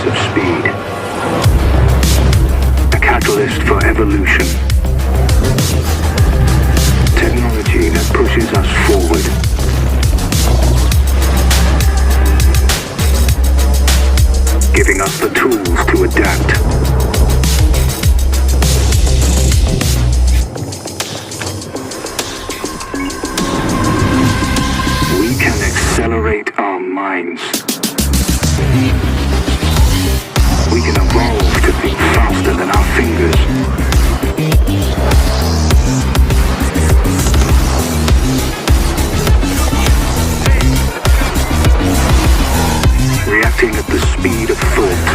means of speed. A catalyst for evolution. Technology that pushes us forward. Giving us the tools to adapt. We can accelerate our minds. We can evolve to think faster than our fingers. Reacting at the speed of thought.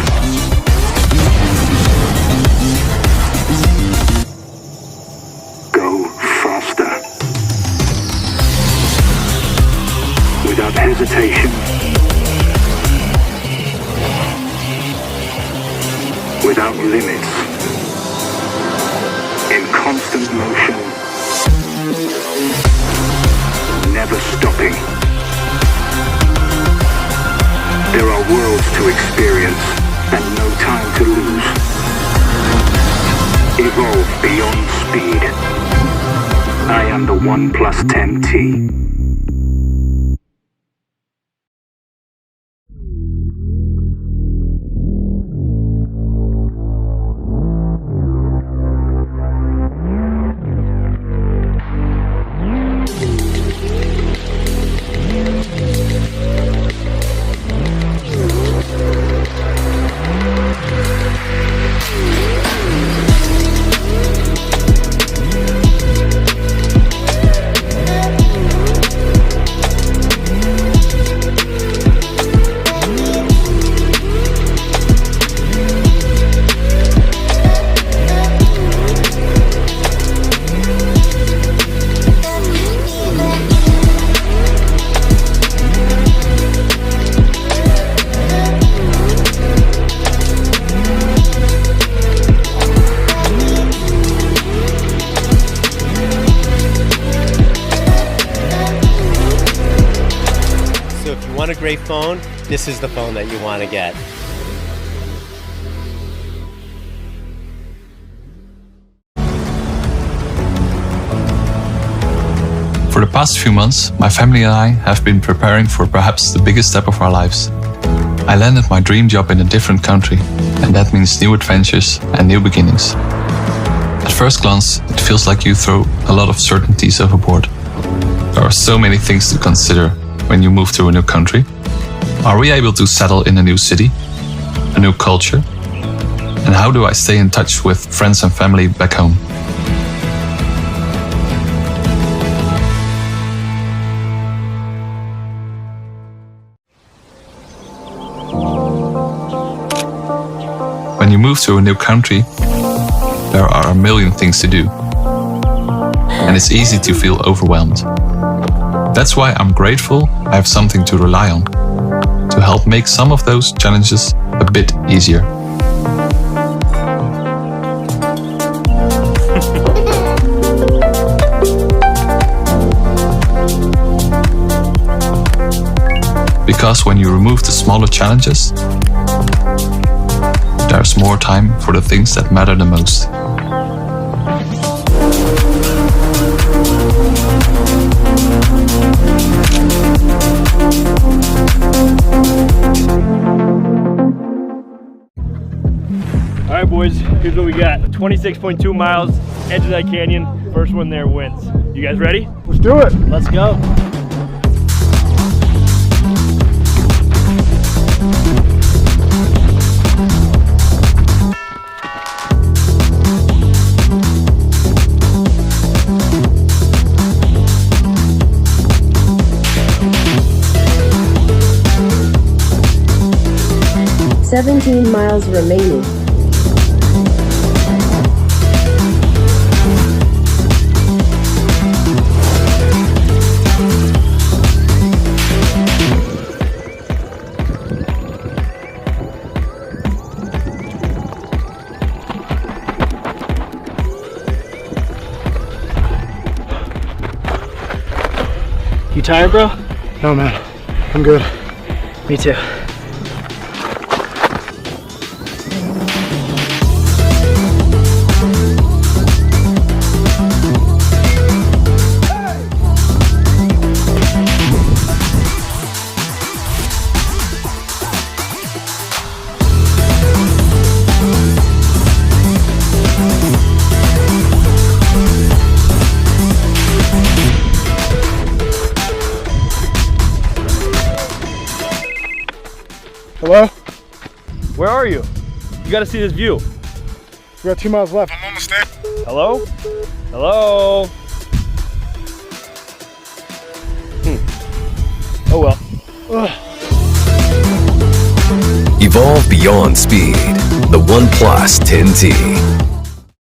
Go faster. Without hesitation. Without limits. In constant motion. Never stopping. There are worlds to experience and no time to lose. Evolve beyond speed. I am the OnePlus 10T. Want a great phone? This is the phone that you want to get. For the past few months, my family and I have been preparing for perhaps the biggest step of our lives. I landed my dream job in a different country, and that means new adventures and new beginnings. At first glance, it feels like you throw a lot of certainties overboard. There are so many things to consider when you move to a new country. Are we able to settle in a new city, a new culture? And how do I stay in touch with friends and family back home? When you move to a new country, there are a million things to do. And it's easy to feel overwhelmed. That's why I'm grateful I have something to rely on, to help make some of those challenges a bit easier. Because when you remove the smaller challenges, there's more time for the things that matter the most. Alright boys, here's what we got. 26.2 miles, edge of that canyon. First one there wins. You guys ready? Let's do it. Let's go. "17 miles remaining. You tired, bro? No, man. I'm good. Me too. Hello? Where are you? You gotta see this view. We got 2 miles left. I'm almost there. Hello? Hello? Oh well. Ugh. Evolve beyond speed. The OnePlus 10T.